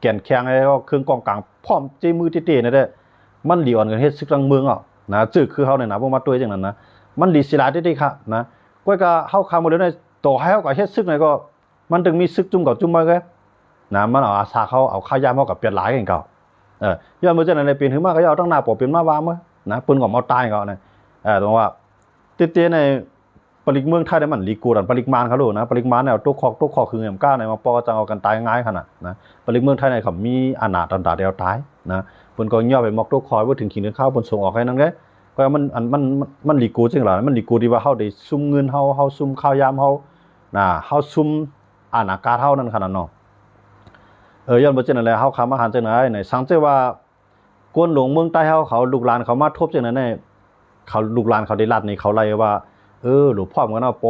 ก่นแข็งไอ้ก็เครื่องกองกลางพร้อมเจมือเตะๆนี่แหละมันหลีอ่อนกันเฮ็ดซึกลังเมืองอ่ะนะจึกคือเฮาเนี่ยนะบ่มาตัวจังนั้นนะมันหลีศิลาเตะๆค่ะนะก้อยก็เฮาคำบ่ได้ต่อให้เฮาก็เฮ็ดซึกนี่ก็มันถึงมีซึกจุ่มกับจุ่มมาแกนะมันเอาอาสาเขาเอาค่ายามเฮากับเปลี่ยนหลายกันเก่าย้อนมื้อจังนั้นเลยเป็นถึงมาก็เอาตั้งหน้าปอเป็นมาวางมื้อนะปืนก็เอาตายก็นะตรงว่าเตะๆในปริกเมืองไทยได้มันลีกูดันปริกมานเขาโลนะปริกมานเนี่ยตกคอกคือแหมก้าในมาปอจังเอากันตายง่ายขนาดนะปริกเมืองไทยเนี่ยเขามีอาณาตันตาเดียวตายนะเพิ่นก็ย่อไปมอกตกคอยบ่ถึงขิงข้าวเพิ่นส่งออกให้นั่นแหละก็มันลีกูจังล่ะมันลีกูที่ว่าเฮาได้ซุ่มเงินเฮาซุ่มข้าวยามเฮานะเฮาซุ่มอาณาการเฮานั่นขนาดเนาะย้อนบ่จังนั้นแหละเฮาคำอาหารจังไหนเนี่ยสังเกตว่ากวนหลวงเมืองใต้เฮาเขาลูกหลานเขามาทบจังนั้นเนี่ยเขาลูกหลานเขาได้รัดนี่เขาไล่ว่าหลวงพ่อมันก็เนาะโ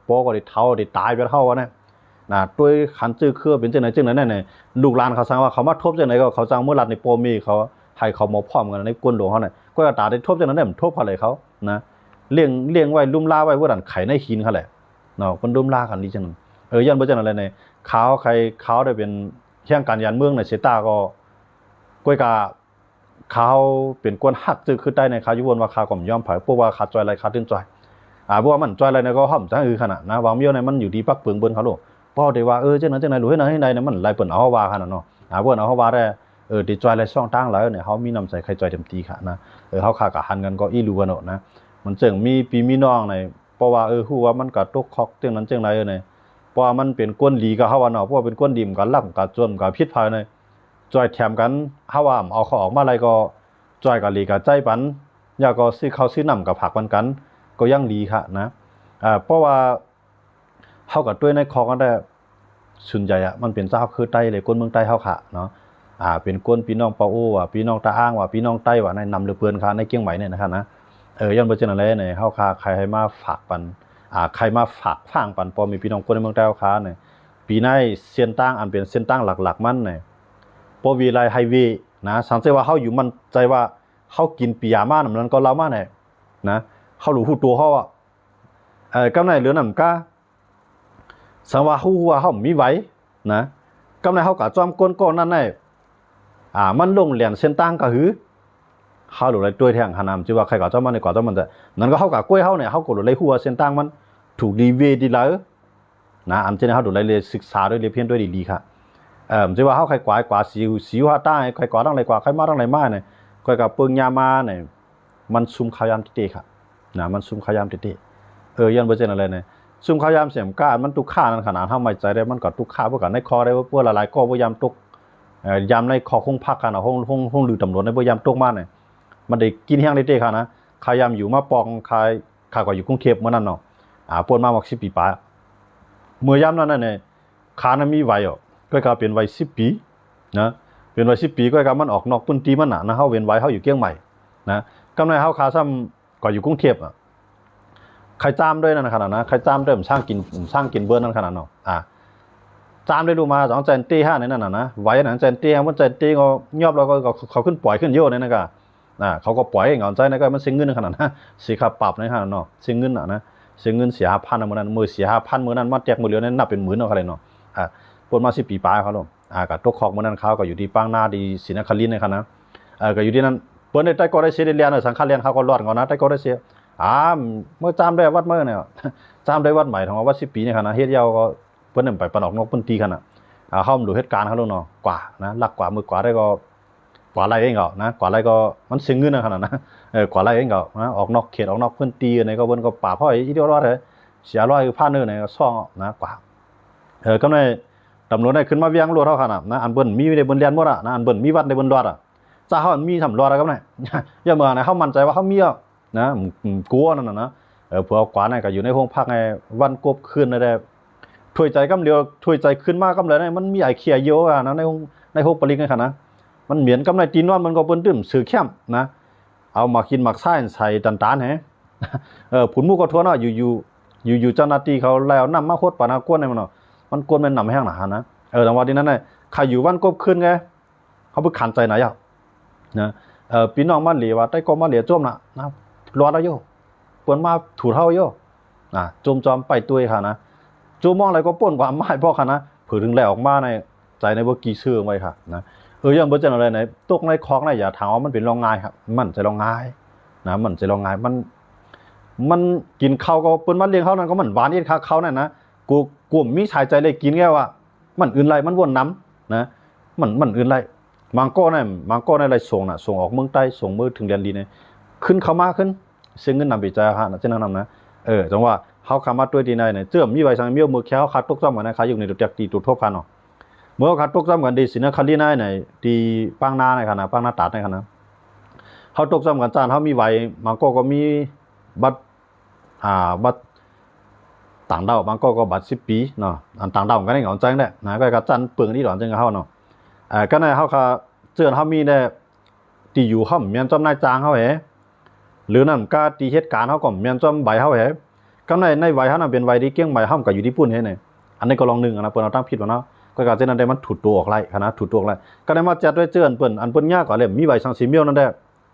ปก็ได้เฒ่าได้ตายไปเท่าว่าเนี่ยนะด้วยขันจื้อเครือเป็นจังไหนเนี่ยลูกหลานเขาสั่งว่าเขามาทบจังไหนก็เขาสั่งเมื่อรัดในโปมีเขาให้เขามาพร้อมกันในกวนหลวงเขาเนี่ยก็ตาได้ทบจังนั้นเนี่ยมันทบอะไรเขานะเลี้ยงไว้ลุ่มลาไว้ว่าดันไข่ในหินเขาแหละเนาะคนลุ่มลากันนี่จังนั้นย้อนบ่จังอะไรเนี่ยเขาได้เป็นเที่ยงการยานเมืองในเสตาก็ก้อยกาเขาเป็นกวนฮักจื้อคือใต้ในเขาอยู่วนว่าเขาก็ยอมไผเพราะว่าขาจอยอะไรขาตื่นจอยเพราะว่ามันจอยอะไรเนี่ยก็ห่ำจังขนาดนะวางเมียวเนี่ยมันอยู่ที่ปักเปิงเบิ้นเขาโลป้อได้ว่าจังนั้นรู้ให้ไหนเนี่ยมันไล่เปิ้นเอาว่าขนาดเนาะเปิ้นเอาว่าได้ที่จอยอะไรช่องตั้งแล้วเนี่ยเขามีน้ำใจใครจอยเต็มที่ค่ะนะเขาขาก็หันกันก็อีรู้กันเนาะนะมันจึงมีพี่มีน้องในเพราะว่าฮู้ว่ามันก็ตกคอกจังนั้นจังไรเนี่ยเพราะว่ามันเป็นก้นหลีกับเฮาว่าเนาะเพราะว่าเป็นก้นดิมกันลับกับจนกับพิษภัยในจอยแถมกันเฮาว่าเอาเขาออกมาอะไรก็จอยกับหลีกับใจปันอยากก็ซื้อข้าวซื้อน้ำกับผักกันก็ยังดีค่ะนะเพราะว่าเฮากับด้วยในคอกันได้ส่วนใหญ่มันเป็นเจ้าคือใต้เลยคนเมืองใต้เฮาค่ะเนาะเป็นคนพี่น้องปาโอ้ว่าพี่น้องตาอ้างว่าพี่น้องใต้ว่าในนำเรือเปือนค่ะในเกียงใหม่เนี่ยนะครับนะย้อนบ่จังนั้นแลเนี่ยเฮาค่ะใครให้มาฝากปันใครมาฝากฟังปันพอมีพี่น้องคนในเมืองใต้เฮาค่ะเนี่ยปีในเส้นตั้งอันเป็นเส้นตั้งหลักๆมันเนี่ยปวีไลไฮเวย์นะสังเกตว่าเฮาอยู่มันใจว่าเฮากินปิยามานั่นมันก็เล่ามาเนี่ยนะเฮารู้ฮู้ตัวเฮากำไรเหลือนำกาสังว่าฮู้ว่าเฮามีไหวนะกำไรเฮาก็จอมก้นก้อนนั่นได้มันลงเหรียญเส้นตั้งก็หือเฮารู้เลยด้วยแทงหานำจิว่าใครก็จอมมันได้กว่าจอมมันแต่นั่นก็เฮาก็กล้วยเฮาเนี่ยเฮาก็รู้เลยฮู้ว่าเส้นตั้งมันถูกดีเวดีแล้วนะอันเจนเฮารู้เลยศึกษาด้วยเรียนเพียนด้วยดีๆค่ะจิว่าเฮาใครกว่าสิวหาใต้ใครกว่าตั้งไรกว่าใครมาตั้งไรมาเนี่ยก็กับปึงยามาเนี่ยมันซุ่มขายามติๆค่ะนะมันซุ่มขายามติๆยันบ่เจนอะไรเนี่ยซุ่มขายามเสียมก้านมันตุกค่านั่นขนาดเฮาไม่ใจได้มันก็ตุกค่าเพื่อกันในคอได้เพื่อหลายๆก็บ่ยามตกยามในคอคงพักกันห้องลือตำรวจในบ่ยามตกมาเนี่ยมันได้กินแห้งได้ๆค่ะนะขายามอยู่มาปองขายข้าก็อยู่กรุงเทพมื้อนั้นเนาะปวนมาบอก10ปีปาเมื่อยามนั้นเนี่ยขานั้นมีไหวก็เป็นวัย10ปีนะเป็นวัย10ปีก็มันออกนอกพื้นที่มันนะเฮาเว้นไว้เฮาอยู่เกียงใหม่นะกำไรเฮาขาซ้ำก็อยู่กรุงเทพใครจ้ามด้วยนั่นขนาดนะใครจ้ามด้วยสร้างกินเบิ่นนั่นขนาดเนาะจ้ามได้รู้มา2แสนตี้5ในนั้นน่ะนะไว้นั้นแสนตี้มันแสนตี้ก็ยอบแล้วก็เขาขึ้นปล่อยขึ้นโยนั่นน่ะก็เขาก็ปล่อยให้เงาใจนั่นก็มันเสียเงินขนาดนะสิค่าปรับในขนาดเนาะเสียเงินนะเสียเงินเสีย 5,000 มื้อนั้นมื้อเสีย 5,000 มื้อนั้นมาแจกมื้อเดียวนั้นนับเป็นหมื่นเนาะคั่นเนาะปนมา10ปีปลายเขาลงก็ตกคอกมื้อนั้นเขาก็อยู่ที่ปางนาดีศรีนครินทร์นี่คั่นนะก็อยู่ที่นั้นเปิ้นได้ใต้ก็ได้เสียได้เรียนสังฆเรียนเขาก็รอดก่อนนะใต้ก็ได้เสียเมื่อจามได้วัดเมื่อเนี่ยจามได้วัดใหม่ของวัด10ปีนี่คั่นนะเฮ็ดยาวก็เพิ่นไปปนออกนอกพื้นที่คั่นน่ะเฮาดูเหตุการณ์เขาลงเนาะกว่านะลักกว่ามือกว่าได้ก็กว่าไรเองก็นะกว่าไรก็มันสิงเงินคั่นน่ะนะกว่าไรเองก็นะออกนอกเขตออกนอกพื้นที่นี่ก็เพิ่นก็ป่าพ่ออีเดียวรอดเลยเสีย100พันนี่ก็ซ่องนะกว่ากำไรตำรวจได้ขึ้นมาเวียงรวดเฮาคั่นน่ะนะอันเบิ่นมีในเบิ่นเรียนหมดนะอันเบิ่นมีวัดในเบิ่นรอดจ้าเฮามีสำรอดก็ได้อย่าเมื่อนะเฮามั่นใจว่าเฮามีนะกลัวนั่นน่ะนะเผื่อกว่านั่นก็อยู่ในห้องพักไงวันกบคืนนั่นได้ถ้วยใจกำเดียวถ้วยใจขึ้นมากำเลยนะมันมีไอ้เขียเยอะนะในห้องปริกนั่นค่ะนะมันเหมือนกำไรตีนอนมันก็เปิ้นตื้มสื่อแคมนะเอามากินมักซ่ใส่ตานๆแฮผุนหมู่ก็ทั่วเนาะอยู่เจ้าหน้าที่เขาแล้วนำมาโคตรปานากวนนี่มันเนาะมันกวนมันนำแห้งหนานะจังหวะนี้นั้นน่ะใครอยู่วันกบคืนไงเขาบ่ขันใจไหนอ่ะนะพี่น้องมาเหลียว่าใต้ก็มาเหลียจมน่ะนะรอดแล้วโยเปิ้นมาถูเฮาโยจมจอมไปตุ้ยค่ะนะจูมองอะไรก็ป่นกว่าไม้พ่อค่ะนะผือถึงแล้วออกมาใน ใจในบ่กี่ชื่อไว้ครับนะยังบ่จังอะไรไหนตกในคลองในอย่าถามว่ามันเป็นรองง่ายครับมันจะรองง่ายนะมันจะรองง่ายมันกินข้าวก็เปิ้นมาเลี้ยงเขานั่นก็มันหวานอีกคักเขานั่นนะกูมีชายใจเลยกินแค่ว่ามันอื่นไรมันวนน้ำนะมันอื่นไรมังโก้ในไรส่งน่ะส่งออกเมืองใต้ส่งมือถึงแดนดีเนี่ยขึ้นเข้ามาขึ้นเสียเงินนำไปจ่ายฮะนะเจ้านั่นนะจังว่าเขาคำมาด้วยดีในเนี่ยเจื่อมีไว้สังเมียวมือแค่เขาคัดตกซ้ำกันนะคาอยู่ในตัวแจกตีตัวทบกันเนาะเมื่อคัดตกซ้ำกันดีสินะคันดีในเนี่ยตีปังนาในขณะปังนาตัดในขณะเขาตกซ้ำกันจานเขามีไว้มังโก้ก็มีบัตรต่างดาวบางก็บัตร10 ปีเนาะอันต่างดาวก็ได้เงาจังแหละนะก็กระจันเปลืองที่หลอนจังกับเฮาเนาะก็ในเฮาค่ะเจือนเฮามีได้ที่อยู่เฮามีจอมนายจ้างเฮาแหหรือนั่นก็ที่เหตุการณ์เฮาก็มีจอมใบเฮาแหก็ในวัยเฮาน่ะเป็นวัยที่เก่งใบเฮาก็อยู่ที่ปุ่นเฮ็ดนี่อันนี้ก็ลองนึงนะเปิ้นเอาตั้งผิดว่าเนาะก็กะเจนั้นได้มันถูกตัวออกไล่คณะถูกตัวออกไล่ก็ได้มาจัดไว้เจือนเปิ้นอันเปิ้นยากกว่าเลยมีใบสังสีเมียวนั่นแหละ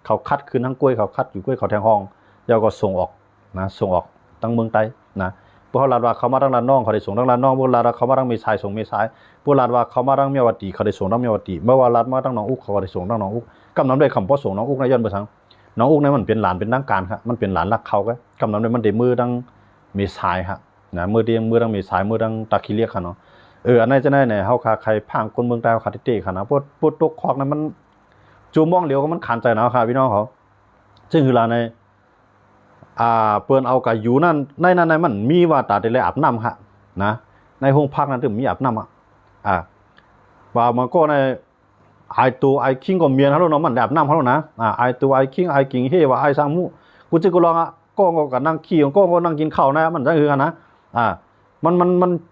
เขาคัดคืนทั้งกล้วยเขาคัดอยู่กล้วยเขาแทงห้องแล้วก็ส่งออกนะส่งออกทั้งเมืองใต้นะพวกลาดว่าเขามาทั้งลานน้องเขาได้ส่งทั้งลานน้องพวกลาดว่าเขามาทั้งเมษายส่งเมษายพวกลาดว่าเขามาทั้งเมียวตีเขาได้ส่งทั้งเมียวตีเมื่อว่าลาดมาทั้งน้องอุกเขาได้ส่งทั้งน้องอุกกำนำด้วยคำพ่อส่งน้องอุกในย้อนไปทางน้องอุกนั้นมันเป็นหลานเป็นนักการครับมันเป็นหลานรักเขาก็กำนำด้วยมันได้มือทั้งเมษายครับนะมือเดียงมือทั้งเมษายมือทั้งตะคีเรียกค่ะเนาะอันนั้นจะได้เนี่ยเฮาคาใครพังคนเมืองใต้คาเต้ค่ะนะพวกตกคอกนั้นมันจูมองเหลียวก็มันขันใจนะค่ะพี่น้องเขาซึ่งคือลาในเปิ้นเอากะอยู่นั่นในมันมีว่าตาได้เลยอาบน้ำฮะนะในห้องพักนั้นถึงมีอาบน้ำว่ามันก็ในไอตัวไอคิงก็เมียนเขาเนาะมันอาบน้ำเขานะไอตัวไอคิงไอกิงเฮว่าไอซังมูกูจะกูลองก็ก็นั่งขี้ก็นั่งกินข้าวนะมันจะคือกันนะมัน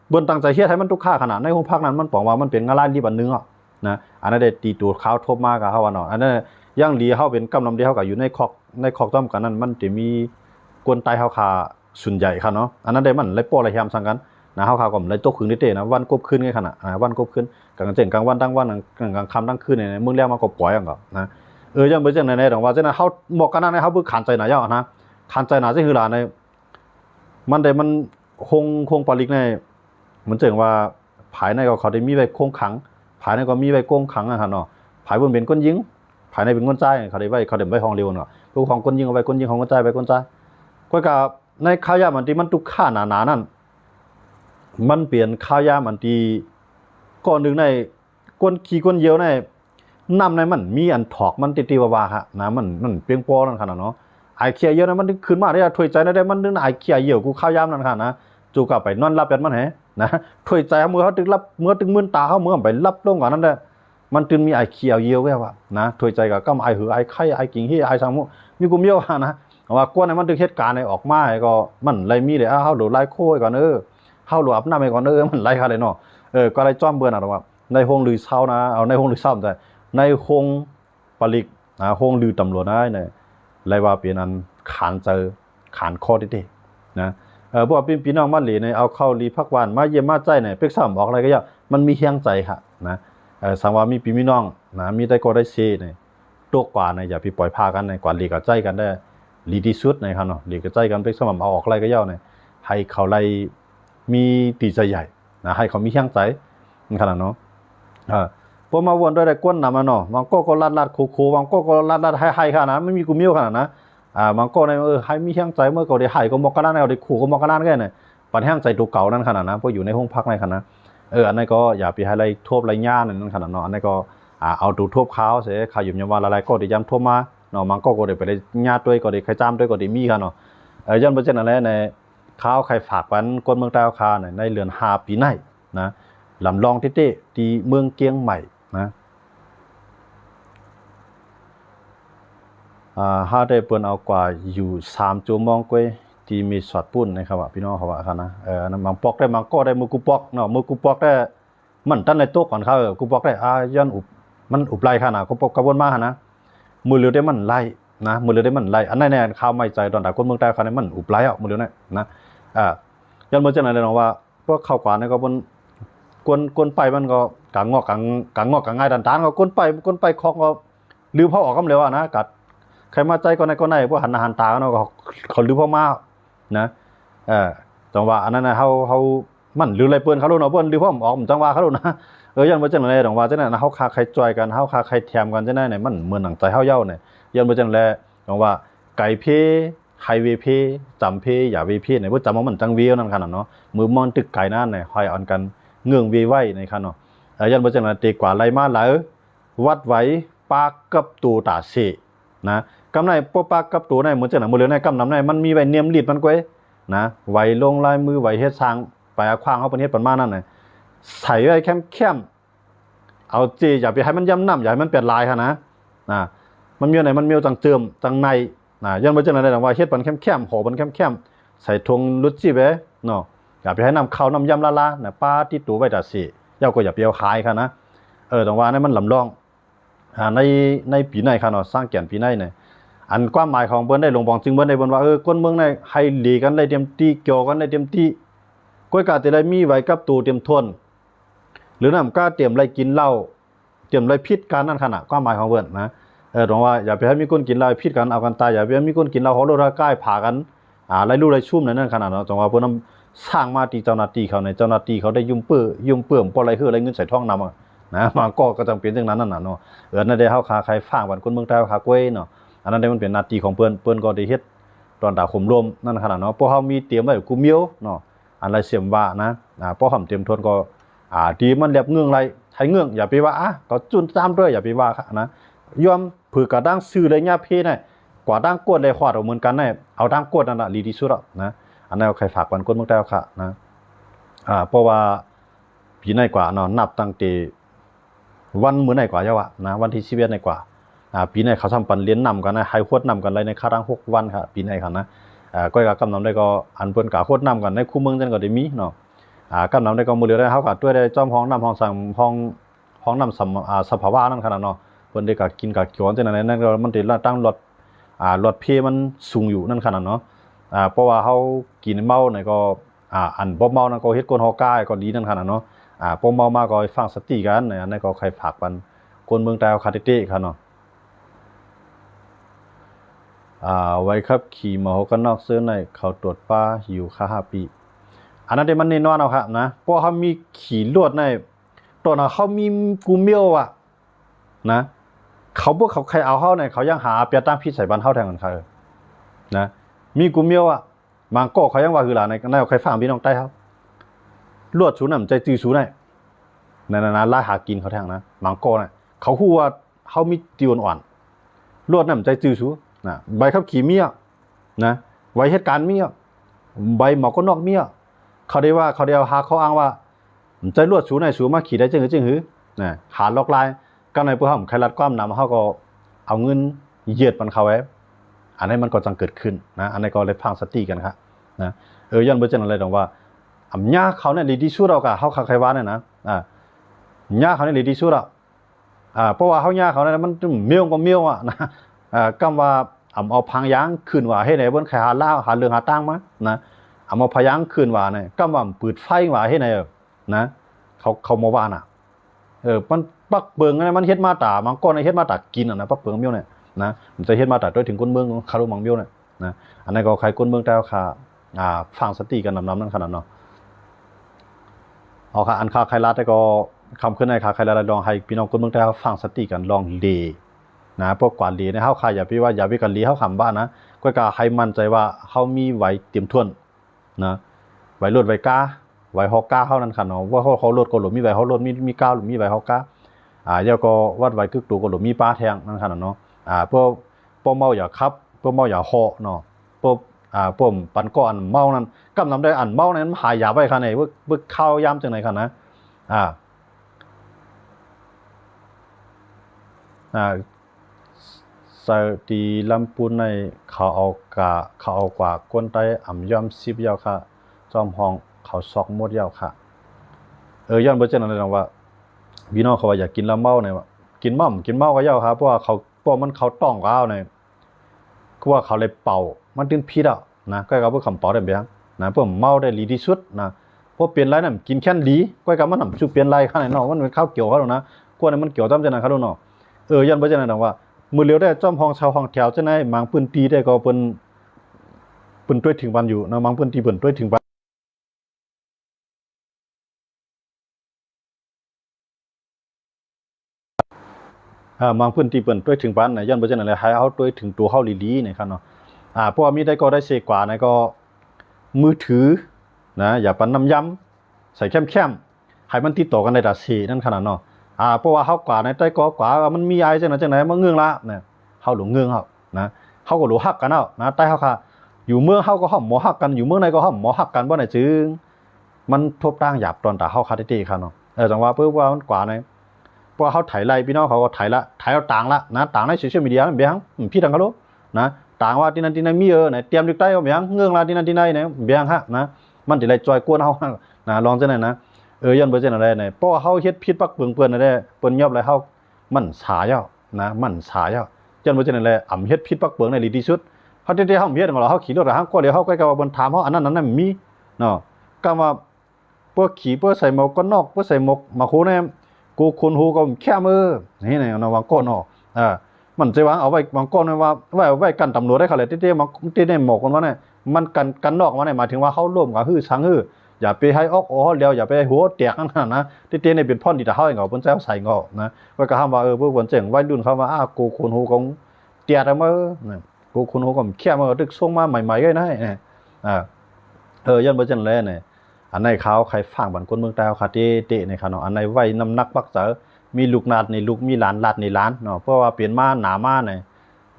เบิ่นตั้งใจเฮ็ดให้มันทุกค่าขนาดในห้องพักนั้นมันบอกว่ามันเป็นงานรีบันนึงนะอันนั้นได้ตีตัวขาวทบมากกับเฮาว่าเนาะอันนั้นย่างดีเฮาเป็นกำลำเดียวเฮาก็อยู่ในคอกต้อมกันนั้นมันจะมีกวนไตเฮาคาส่วนใหญ่ค่ะเนาะอันนั้นได้มันเลยป้อเลยแฮมสั่งกันนะเฮาคาก็เลยตกคืนได้เตนะวันกบคืนไงขนาดวันกบคืนกลางเจ็นกลางวันทั้งวันกลางค่ำทั้งคืนเนี่ยมึงแล้วมาก็ปล่อยกันก็นะยังบ่จังไหนๆดอกว่าจังนั้นเฮาหมอกกันนั้นเฮาบ่ขันใจหน่าย่อนะขันใจหน่าสิคือล่ะในมันได้มันคงปลิกในมันจังว่าภายในก็เขาได้มีไว้คงขังภายในก็มีไว้กงขังอ่ะค่ะเนาะภายบนเป็นก้นยิงภายในเป็นก้นใจเขาได้ไว้ห้องเร็วเนาะพวกของก้นยิงเอาไว้ก้นยิงของก้นใจไว้ก้นใจก็กับในข้าวยามันที่มันตุกข้าหนาๆนั่นมันเปลี่ยนข้าวยามันที่ก่อนหนึ่งในก้นขี้ก้นเยียวในน้ำในมันมีอันถอกมันติวาฮะนะมันเปียงปอนั่นขนาดเนาะไอเคียเยอะนะมันขึ้นมาได้ถวยใจได้มันนึกไอเคียเยี่ยวกูข้าวยามนั่นค่ะนะจูกับไปนอนรับแบบมันแหนะถวยใจเมื่อเขาตึกรับเมื่อตึกมื่นตาเขาเมื่อไปรับลงก่อนนั่นแหละมันจึงมีไอเคียเยี่ยวแว่ะนะถวยใจกับก็ไอหือไอไข่ไอกิ่งที่ไอสังมุมีกูเมียวนะว่ากวนในมันตึกเหตุการณ์ในออกมาก็มันไรมีเลยเฮาหลุดไล่โค้ยก่อนเฮาหลุดอับน้ำไปก่อนมันไล่ค่ะเลยเนาะก็ไล่จ้อมเบื่อนะว่าในห้องลือเช้านะเอาในห้องลือเช้าแต่ในห้องปลิกห้องลือตำรวจนะเนี่ยไรว่าเป็นอันขานเจอขานคอดินะพวกพี่น้องมาหลีในเอาเข้ารีพักวันมาเยี่ยมมาใจเนี่ยเป็กซ้ำออกอะไรก็ย่ามันมีเฮียงใจค่ะนะสังว่ามีพี่น้องนะมีได้ก็ได้เชเนี่ยตกกว่าเนี่ยอย่าไปปล่อยพากันในกว่าลีกับใจกันได้ลีที่สุดในครับเนาะลีกับใจกันเป็กซ้ำเอาออกอะไรก็ย่าเนี่ยให้เขาไล่มีตีใจใหญ่นะให้เขามีเฮียงใจขนาดเนาะพอมาวนด้วยได้ก้นนำมาเนาะมันก็ลัดโคมันก็ลัดให้ขนาดไม่มีกูเมียวขนาดนะมันก็ในให้มีเฮียงใจเมื่อก็ได้ให้ก็มอกกันนั่นเอาได้ขู่ก็มอกกันนั่นแค่เนี่ยปัญหาใจตัวเก่านั่นขนาดนะเพราะอยู่ในห้องพักในขนาดอันนั้นก็อย่าไปให้ไรทั่วไรย่านั่นขนาดเนาะอันนั้นก็เอาตัวทั่วเขาเสียขยุ่มยำวันอะไรก็ได้ย้ำทั่วมาเนาะมันก็ได้ไปได้ย่าด้วยก็ได้ใครจ้ำด้วยก็ได้มีค่ะเนาะย้อนไปเช่นอะไรในข้าวใครฝากวันคนเมืองใต้คาในเรือน5 ปีในนะลำลองเต้ที่เมืองเกียงใหม่นะถ้าได้เปิ้นเอากว่าอยู่3 ชั่วโมงกว่าที่มีสอดปุ่นนะครับว่าพี่น้องเขาว่าคั่นนะนั้นบางปอกได้บางก็ได้มือกูปอกเนาะมือกูปอกได้มันตั้นในโต๊ะก่อนเขากูปอกได้ย้อนอุบมันอุบไล่คั่นน่ะกูปอกกระวนมาหั่นนะมือเหลือได้มันไล่นะมือเหลือได้มันไล่อันนั้นแน่ข่าวไม่ใจตอนตาคนเมืองใต้คั่นมันอุบไล่มือเหลือนะย้อนบ่จังได๋เนาะว่าพวกเข้ากว่านี่ก็เพิ่นกวนไปมันก็กางงอกกางง่ายดันตานก็กวนไปคอกก็ลืมเฮาออกกำแล้วนะกัดใครมาใจก็ในพวกหันหน้าหันตาเนาะเขาลืมพ่อมานะจังว่าอันนั้นน่ะเฮามันลืมอะไรเปิ้นเขาโลเนาะเปิ้นลืมพ่อออกจังว่าเขาโลนะ ยันบ่จังได๋ดอกว่าจังนั้นเฮาคาใครจอยกันเฮาคาใครแถมกันจังได๋เนี่ยมันเหมือนหนังใจเฮาเย้าเนี่ยยันบ่จังได๋ดอกว่าไก่เพไฮเวย์เพจำเพอย่าเวเพเนี่ยบ่จำว่ามันจังเวนั่นคั่นน่ะเนาะมือมอนตึกไก่นั่นเนี่ยห้อยอันกันเงื่องเวไว้ในคั่นเนาะยันบ่จังได๋ตีกว่าไล่มาหลายวัดไว้ปากกับตูตาเสนะกำไรปปากกับตูในเหมือนจังนั้นบ่เหลือในกำนำในมันมีไว้เนียมลีดมันก้อยนะไว้ลงลายมือไว้เฮ็ดสร้างไปเอาขวางเฮาเพิ่นเฮ็ดประมาณนั้นน่ะใส่ไว้เข้มๆเอาจีอย่าไปให้มันย่ำน้ำอย่าให้มันเป็นลายค่ะนะมันมีไหนมันมีจังเติมจังในยันบ่จังได๋ดอกว่าเฮ็ดปันเข้มๆโหปันเข้มๆใส่ถุงลุดจิเว้เนาะอย่าไปให้น้ำข้าวน้ำยำละๆน่ะป้าติดตูไว้ตาสิเจ้าก็อย่าไปเอาขายค่ะนะดอกว่านั้นมันลำลองในปีไหนค่ะเนาะสร้างแก่นปีไหนเนี่ยอันความหมายของเพิ่นได้ลงบองจึงเพิ่นได้เพิ่นว่าคนเมืองในให้หลีกันได้เต็มที่เกี่ยวกันได้เต็มที่ก้อยกาจะได้มีไว้กับตูเต็มทนหรือนำก็เตรียมไรกินเหล้าเตรียมไรพิษกันนั่นขนาดความหมายของเพิ่นนะตรงว่าอย่าไปให้มีคนกินเหล้าพิษกันเอากันตายอย่าไปให้มีคนกินเหล้าเฮาโลดใกล้ผ่ากันไรรู้ไรชุ่มนั่นขนาดเนาะตรงว่าเพิ่นนำสร้างมาที่เจ้าหน้าที่เขาในเจ้าหน้าที่เขาได้ยุ่มเปื้อมบ่ไรคืออะไรเงินใส่ท้องนำนะมันก็จำเป็นจังนั้นนั่นน่ะเนาะนั่นได้เฮาคาใครฟังบ้านคนเมืองไทยคากล้วยเนาะอันนั้นได้มันเป็นหน้าที่ของเพิ่นก็ได้เฮ็ดตอนตาข่มลมนั่นขนาดเนาะพวกเฮามีเตรียมไว้กูเมียวเนาะอันไรเสียมว่านะพอหำเตรียมทนก็ดีมันเรียบเงื่องไรไทยเงื่องอย่าไปว่าก็จุนตามด้วยอย่าไปว่านะยอมผือกระด้างซื้อเลยญาเพได้กว่าด้างกวดได้ฮอดเอาเหมือนกันได้เอาด้างกวดนั่นน่ะดีที่สุดอ่ะนะอันนั้นใครฝากบ้านคนเมืองไทยค่ะนะเพราะว่าปีไหนกว่าเนาะนับตั้งแต่วันมื้อไหนกว่าเจ้าอ่ะนะวันที่11ไหนกว่าปีไหนเขาทำปันเลี้ยนนำกันนะให้โคตรนำกันเลยในค่าทาง6วันครับปีไหนครับนะก็กำนำได้ก็อันเพิ่นกะโคตรนำกันในคู่เมืองจังก็ได้มีเนาะกำนำได้ก็มื้อเดียวได้เฮาก็ด้วยได้จอมห้องนำห้องสั่งห้องนำสภาวะนั่นขนาดเนาะเพิ่นได้ก็กินก็เขียวจังนั้นนั่นก็มันติตั้งรถเพมันสูงอยู่นั่นขนาดเนาะเพราะว่าเฮากินเมาเนี่ยก็อันบ่เมานั่นก็เฮ็ดคนเฮากายก็ดีนั่นขนาดเนาะพอเมามาก็ฟังสติกันอันนั้นก็ใครฝากปันคนเมืองใต้คาเต้ครับเนาะไว้ครับขี่หมอกันนอกเสื้อในเขาตรวจป้าอยู่ค่า5 ปีอันนั้นได้มันแน่นอนเอาครับนะเพราะเขามีขี่ลวดในตัวน่ะเขามีกูเมียวอ่ะนะเขาพวกเขาใครเอาเฮาเนี่ยเขายังหาเปียตั้งพิษใส่บ้านเฮาแทนกันครับนะมีกูเมียวอ่ะบางก็เขายังว่าคือหลานในใครฟังพี่น้องใต้เฮาลวดสูนำใจจื้อสูได้นั่นล่าหากินเขาแทงนะบางก็น่ะเขาฮู้ว่าเฮามีติวอ่อนลวดนำใจจื้อสูนะใบขับขี่เมียนะไว้เหตุการณ์เมียใบหมอกก็นอกเมียเขาได้เอาหาเขาอ้างว่าใจรวดสูในสูมาขี่ได้จึงหือนะหาล็อกลายก็ในพวกเฮาใครรัดความนำเฮาก็เอาเงินเหยียดมันเข้าไว้อันนี้มันก็จังเกิดขึ้นนะอันนี้ก็เลยพังสติกันครับนะย้อนบ่จังอะไรดอกว่าอำญาเขาเนี่ยดีที่สุดเอากะเฮาใครว่าเนี่ยนะญาเขาเนี่ยดีที่สุดอ่ะเพราะว่าเฮาญาเขาเนี่ยมันเมียวก็เมียวอ่ะนะกำว่าเอาพังยางขึ้นว่าเฮ็ดให้เบิ่นใครหาลาวหาเรื่องหาตังมานะเอาพยางขึ้นว่าเนี่ยกำว่าปืดไฟว่าเฮ็ดให้นะเขามาว่าน่ะมันปักเบิงเนี่ยมันเฮ็ดมาตาบางก้อนเฮ็ดมาตากินนะปักเบิงเมียวเนี่ยนะมันจะเฮ็ดมาตาด้วยถึงคนเมืองคารุมังเมียวเนี่ยนะอันนั้นก็ใครคนเมืองแต่ค่ะฟังสติกันนำนั่นขนาดเนาะเอาค่ะอันค่าใครรัดก็คำขึ้นในค่าใครรัดลองให้พี่น้องคนเมืองแต่ฟังสติกันลองเลนะพวกกวาดลีในเฮาค่ะอย่าไปว่าอย่าไปกันลีเฮาขำบ้านนะก็กะให้มั่นใจว่าเฮามีไหวเตรียมทวนนะไหวรถไหวกาไหวฮอกกาเฮานั่นค่ะเนาะว่าเขารถก็หลมีไหวเฮารถมีก้าวหรือมีไหวฮอกกาเดี๋ยวก็วัดไหวกึกตูก็หลมีป้าแทงนั่นค่ะเนาะพวกเมาอย่าขับพวกเมาอย่าฮอเนาะพวกปันก้อนเมานั้นกำนำได้อันเมานั้นหายยาไว้ค่ะไหนว่าข้าวยามจังไหนค่ะนะสตีลำปูนในเขาเอากว่าก้นไตย่อม10ยาวค่ะจอมห้องเขาซอกหมดยาวค่ะย้อนบ่จังนั้นว่าพี่น้องเขาว่าอยากกินละเมาเนี่ยว่ากินเมาก็ยาวครับเพราะว่ามันเขาต้องก็เอาเนี่ยคือว่าเขาเลยเป่ามันถึงพิษอ่ะนะก็กับพวกคำเป่าได้เบียงนะเพิ่มเมาได้ดีที่สุดนะเพราะเปลี่ยนไรนั่นกินแค่ดีก็กับมันนำชุบเปลี่ยนไรข้างในนอกมันเป็นข้าวเกี่ยวเขานะกวนมันเกี่ยวต้มจังนั้นเขาเนาะย้อนบ่จังนั้นว่ามือเลียวได้จอมห้องชาวห้องแถวจะไหนมังปืนตีได้ก็เปิ้นด้วยถึงวันอยู่นะมังปืนตีเปิ้นด้วยถึง บางพื้นที่เปิ้นด้วยถึงปานน่ะย้อนบ่จังนั้นแหละให้เอาด้วยถึงตัวเฮาลีๆนี่ครับเนาะเพราะว่ามีได้ก็ได้เสกว่านะก็มือถือนะอย่าปันน้ำย้ำใส่แคมๆให้มันติดต่อกันได้ดัดสีนั่นขนาดเนาะเพราะว่าเฮากว่าในใต้ก็กว่ามันมีอายจังนั้นจังไหนมาเงืองละเนี่ยเฮาหลงเงืองเฮานะเฮาก็รู้ฮักกันเนาะนะใต้เฮาค่ะอยู่เมืองเฮาก็ฮ้อมหมอฮักกันอยู่เมืองไหนก็ฮ้อมหมอฮักกันบ่ได้จึงมันทบต่างหยาบตอนตาเฮาคาติครับเนาะจังว่าเพิ่นว่ามันกว่าในเพราะเฮาไถไล่พี่น้องเขาก็ไถละไถเอาต่างละนะต่างในโซเชียลมีเดียนั่นเบียงพี่ดังก็รู้นะต่างว่าที่นั่นที่นั่นมีไหนเตรียมดึกใต้เอาเบียงเงืองละที่นั่นที่ไหนเนี่ยเบียงฮะนะมันสิไล่จอยกวนเฮานะลองจังได๋นะย้อนบ่จังได๋เนี่ยเพราะว่าเฮาเฮ็ดผิดปักเปื้อนนั่นแหละเปิ้นยอบแล้วเฮามันสาย่อนะมันสาย่อย้อนบ่จังได๋แหละเฮ็ดผิดปักเปื้อนในดีที่สุดเฮาเฮ็ดเฮาเฮ็ดของเราเฮาขี่รถหางก็เดี๋ยวเฮาก็ว่าเพิ่นถามเฮาอันนั้นนั้นมีเนาะก็ว่าพวกขี่พวกใส่หมวกกันน็อกพวกใส่หมวกมาคูเนี่ยกูคนหูก็แค่มือนี่เนี่ยนะวางก้นเนาะมันจะวางเอาไว้วางก้นว่าไว้กันตำรวจได้เขาเลยเต้ๆมันเต้ๆหมอกกันว่าเนี่ยมันกันนอกมาเนี่ยหมายถึงว่าเขาร่วมกับฮื้อสังฮื้ออย่าไปให้ออกอ๋อเดียวอย่าไปหัวแตกนั่นนะเต้ๆเนี่ยเป็นพ่อนดีแต่เฮาเองก็เพิ่นจะใส่เงานะว่าก็ห้ามว่าพวกเพิ่นเจ๋งวัยรุ่นเขาว่ากูคนหูของเตี้ยแต่มื้อกูคนหูก็แค่มื้อตึกส่งมาใหม่ๆเลยนะย้อนบ่จังแลเนี่ยอันไหนเขาใครฟังบันคนเมืองใต้เขาเตะในเขาเนาะอันไหนไว้น้ำหนักปักเสอมีลูกนาดในลูกมีหลานลาดในหลานเนาะเพราะว่าเปลี่ยนมาหนามาเนี่ย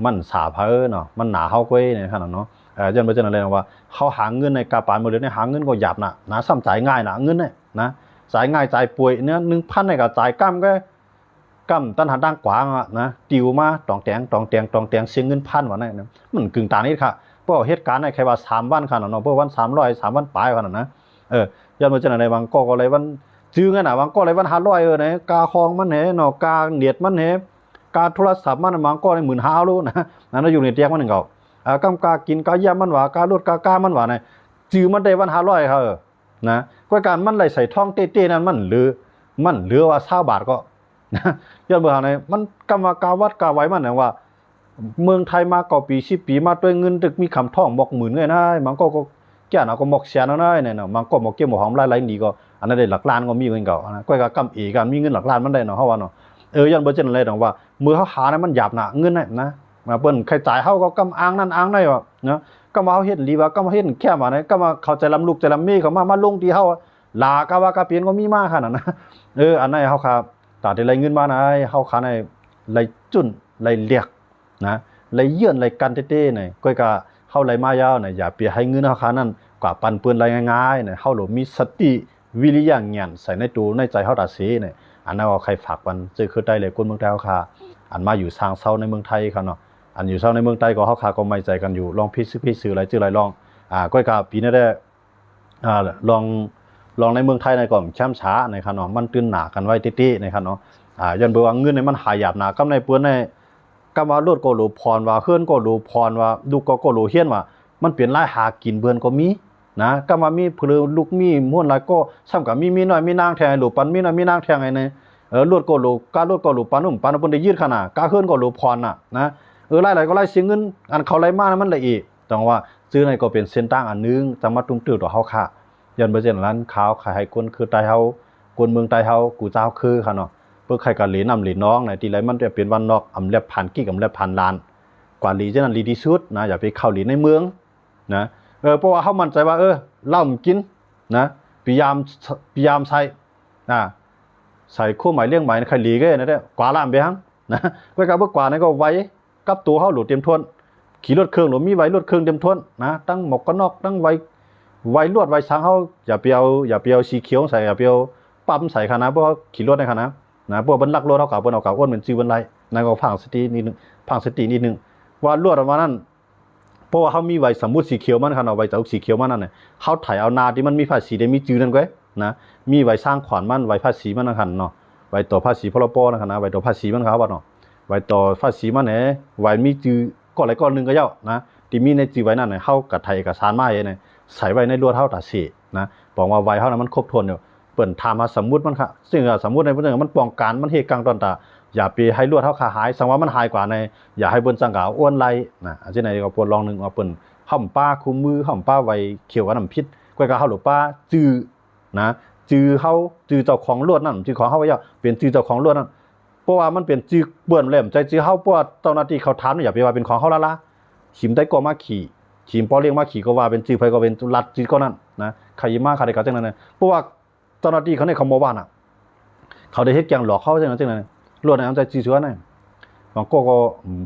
มันสาเพ้อเนาะมันหนาเฮาก้อยเนี่ยขนาดเนาะย้อนบ่จังแลว่าเขาหาเงินในกระเป๋าหมดเลยเนี่ยหาเงินก็หยาบนะซ้ำจ่ายง่ายนะเงินเนี่ยนะจ่ายง่ายจ่ายป่วยเนี่ย 1,000 เนี่ยก็จ่ายกำก็กำตันหาดังกว่านะติวมาตองแตงเสียเงิน1,000ว่านั่นมันกึ่งตานี้ค่ะเพราะเหตุการณ์ในแค่ว่า3วันขนาดเนาะเพราะวัน300 3วันปลายขนาดนะย้อนบ่จังได๋บางก็เลยวันจื้องั้นน่ะบางก็เลยวัน500เนี่ยกาคองมันแหเนาะกาเน็ตมันแหกาโทรศัพท์มันบางก็ได้15,000รู้นะนั่นอยู่ในเตียงมันนึงก็กำกากินกายามันว่าการถกามันว่าเนี่ยจื้อมันได้วัน500ครับนะก็การมันไหลใส่ท้องเต้ๆนั้นมันเหลือว่า20บาทก็นะย้อนบ่หาในมันกำว่ากาวัดกาไว้มันน่ะว่าเมืองไทยมา9ปี10ปีมาด้วยเงินตึกมีคำท่องบอกหมื่นเงยนะมันก็แก่นะก็หมอกเสียน้อยเนี่ยเนาะมันก็หมอกเกี่ยวหมอกหอมหลายๆนี่ก็อันนั้นได้หลักล้านก็มีเหมือนกันนะก้อยก็กำอีกันมีเงินหลักล้านมันได้เนาะเฮาว่าเนาะย้อนบ่จังได๋ดอกว่ามือเฮาหานั้นมันหยาบน่ะเงินน่ะนะมาเปิ้นใครจ่ายเฮาก็กำอ้างนั่นอ้างได้ว่าเนาะก็มาเฮาเฮ็ดลีว่าก็มาเฮ็ดแค่ว่าไหนก็มาเข้าใจลำลูกใจลำเมีเขามาลงที่เฮาลากะว่ากะเปลี่ยนก็มีมาขนาดนั้นอันนั้นเฮาครับตาได้ไหลเงินมานะเฮาขาในไหลจุ้นไหลเรียกนะไหลเยื่อนไหลกันเต้ๆนี่ก้อยก็เฮาไหลมายาวนี่อย่าไปให้เงินเฮาขานั้นกว่าปันเปื้อนไหลง่ายๆนี่เฮาหลมีสติวิริยะญาณใส่ในตัวในใจเฮาตาเสนี่อันนั้นว่าใครฝากมันจะคือได้เลยคนเมืองไทยเฮาค่ะอันมาอยู่สร้างเซาในเมืองไทยครับเนาะอันอยู่เซาในเมืองไทยก็เฮาค่ะก็ไม่ใจกันอยู่ลองพิซื้ออะไรจื้ออะไรลองก้อยก็ปีนี้ได้ลองในเมืองไทยในก่อนแชมป์ช้าในครับเนาะมันตื่นหนากันไว้ติๆในครับเนาะย้อนบ่ว่าเงินนี่มันหายหยาบหนากำในเปื้อนในกำว่ารถก็หลูพรว่าเฮือนก็หลูพรว่าลูกก็หลูเฮียนว่ามันเปลี่ยนหลายหากินเบิ่นก็มีนะก็มามีพลือลูกมีม่วนหลายก็ซ้ำกับมีน้อยมีนางแทงหลูปันมีน้อยมีนางแทงไงเนี่ยรถก็หลูการถก็หลูปันปันเพิ่นได้ยืดขนาดกาเฮือนก็หลูพรน่ะนะหลายๆก็หลายเสียเงินอันเขาไหลมามันละอีต้องว่าซื้อในก็เป็นเส้นทางอันนึงจะมาตุ้มตื้อต่อเฮาค่ะย้อนบ่เช่นนั้นขาวขายให้คนคือใต้เฮาคนเมืองใต้เฮากูเจ้าคือค่ะเนาะเปิ้นใครก็เหลีน้ำเหลีน้องที่ไรมันจะเป็นวันนอกอำแลบผ่านกี้อำแลบผ่านลานกว่าหลีจังนั้นหลีที่สุดนะอย่าไปเข้าหลีในเมืองนะเพราะว่าเฮามั่นใจว่าเหล้ามันกินนะพยายามใส่ใส่คู่หมายเลี้ยงหมายใครหลีก็นั่นแหละกว่าละอันเบียงนะไว้กับบ่กว่านั้นก็ไว้กับตัวเฮาหลุดเต็มทวนขี่รถเครื่องหรือมีไว้รถเครื่องเต็มทวนนะตั้งหมวกกันน็อกตั้งไว้ลวดไว้ช้างเฮาอย่าไปเอาสีเขียวใส่อย่าไปเอาปั๊มใส่คณะเพราะขี่รถในคณะนะพวกบรรลักรถเฮาก็เปิ้นเอากะอ้วนเหมือนชื่อบันไลนั่นก็ฟังสตินิดนึงว่าลวดออกมานั้นเพราะว่าเฮามีไว้สมมุติสีเขียวมันคั่นเอาไว้เจ้าสีเขียวมันนั่นน่ะเฮาไถเอานาที่มันมีภาษีได้มีจื่อนั่นก้อยนะมีไว้สร้างขวัญมันไว้ภาษีมันนั่นคั่นเนาะไว้ต่อภาษีพรบนั่นคั่นนะไว้ต่อภาษีมันครับว่าเนาะไว้ต่อภาษีมันแหนไว้มีจื่อก้อนใดก้อนนึงก็เย้านะที่มีในจื่อไว้นั่นน่ะเฮาก็ไถเอกสารมาให้เนี่ยใส่ไว้ในลวดเฮาตาสินะบอกว่าไว้เฮานั้นมันครบถ้วนอยู่เปิ้นถามหาสมมุติมันค่ะซึ่งสมมุติในเพิ่นมันป้องกันมันเฮ็ดกลางตอนตาอย่าไปให้ลวดเฮาขาหายสังว่ามันหายกว่าในอย่าให้เบิ่นจังกะอ้วนไหลนะอันที่ไหนก็ปวดลองนึงว่าเปิ้นห่อมป้าคุมมือห่อมป้าไว้เขียวกับน้ำพิษก้อยก็เฮาหรือป้าจื้อนะจื้อเฮาจื้อเจ้าของลวดนั่นจื้อของเฮาไว้เป็นจื้อเจ้าของลวดนั่น เพราะว่ามันเป็นจื้อเปื้อนเล่มใจจื้อเฮาเพราะว่าเจ้าหน้าที่เขาถามอย่าไปว่าเป็นของเฮาละขิมได้ก็มาขี่ขิมปอเลี้ยงมาขี่ก็ว่าเป็นจื้อไผก็เป็นรัดจื้อก็นั่นนะใครมาใครได้ก็จังนั้นเพราะว่าเจ้าหน้าที่เขาในเขาบ่ว่าน่ะเขาได้เฮ็ดแกงหลอกเขาจังนั้นรวดในใจจื้อเชือน่ะมันก็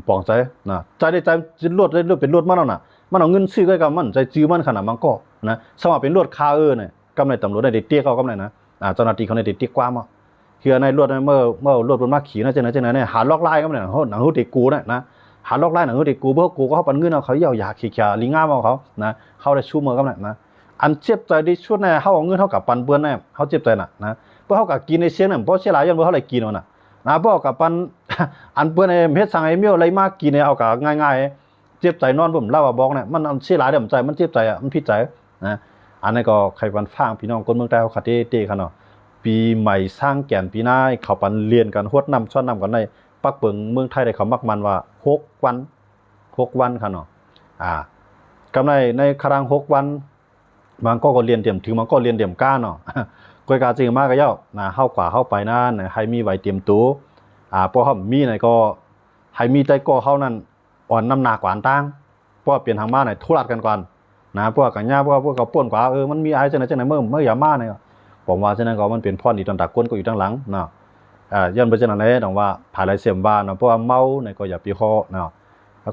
ปองใจนะใจได้ใจรวดได้เป็นรวดมันน่ะมันเอาเงินซื้อก็กับมันใจจื้อมันขนาดมันก็นะสมว่าเป็นรวดคาเนี่ยกำในตำรวจได้เตี้ยเขากำในนะเจ้าหน้าที่เขาได้เตี้ยกว่ามาคือในรวดเมื่อรวดบนมาขี่นะจังนั้นเนี่ยหาล็อกไล่กำในหนังหูติกูนะหาล็อกไล่หนังหูติกูเพราะกูก็เขาปันเงินเอาเขาเหี่ยวยาขี้ขาลิงง่ามเอาเขานะเขาได้ชูมือกำในนะอันเจ็บใจที่ชุดเนี่ยเขาเอาเงินเท่ากับปันเปื้อนเนี่ยเขาเจ็บใจน่ะนะเพราะเขากับกินในเสียงเนี่ยเพราะเสียหลายย้อนเพราะเขาเลยกินเอาน่ะนะเพราะกับปันอันเปื้อนเนี่ยเฮ็ดสั่งไอ้เมี่ยวอะไรมากกินเนี่ยเอากับง่ายๆเจ็บใจนอนผมเล่าว่าบอกเนี่ยมันเสียหลายเดี๋ยวใจมันเจ็บใจอ่ะมันผิดใจนะอันนี้ก็ใครปันฟังพี่น้องคนเมืองใต้เขาขัดเต้กันเนาะปีใหม่สร้างแก่นปีหน้าเขาปันเรียนกันฮวดน้ำช้อนน้ำกันในปักเปิงเมืองไทยได้เขามักมันว่า6 วันค่ะเนาะกำในครั้ง6 วันมันก็เรียนเตรียมถึงมันก็เรียนเตรียมก้าเนาะกวยกาจริงมากก็เย้านะเข้ากว่าเข้าไปนั่นให้มีไว้เตรียมตัวเพราะเขามีไหนก็ให้มีใจก็เขานั่นอ่อนน้ำหนักกว่าอันตั้งเพราะเปลี่ยนทางบ้านไหนทุรัดกันก่อนนะพวกกันย่าพวกเขาป่วนกว่ามันมีอะไรจังไหนเมื่ออย่ามาเนี่ยผมว่าฉะนั้นก็มันเป็นพ่อดีตอนตะก้นก็อยู่ด้านหลังเนาะย้อนไปฉะนั้นเลยต้องว่าผ่านไรเสียมบ้านเนาะเพราะว่าเมาเนี่ยก็อย่าปีคอเนาะ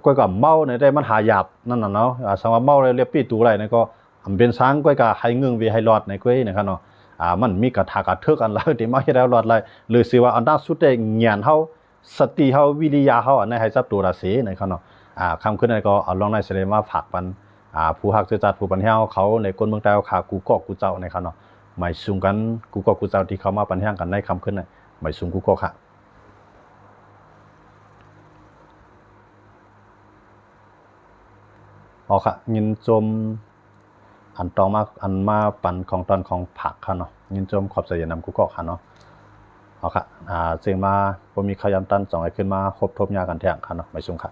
กวยกับเมาเนี่ยได้มันหายาบนั่นน่ะเนาะสมมติเมาเลยเรียบปีตูไรเนี่ยก็เป็นช้างกวยกับให้เงื้องวีให้รอดในกวยนะครับเนาะมันมีกระทากระเทือกอันแล้วที่มาให้แล้วรอดเลยหรือสิว่าอันด้านสุดได้เงียนเฮาสติเฮาวิริยะเฮาอันให้จับตัวราศีนะครับเนาะคำขึ้นในก็เอาลองในเสด็จมาฝากปันผู้ฮักจัดผู้ปัญญาเขาในคนเมืองใต้ขากูก็กูเจ้านะครับเนาะหมายสูงกันกูก็กูเจ้าที่เขามาปัญญากันในคำขึ้นในหมายสูงกูก็ค่ะอ๋อค่ะยินจมอันต่อมาอันมาปันของตอนของผักค่ะเนาะยินจมขอบใจนำกูก็ค่ะเนาะเอาค่ะเสียงมาผมมีขยำตัน2 ให้ขึ้นมาครบทบยากันแท้งค่ะเนาะหมายสูงค่ะ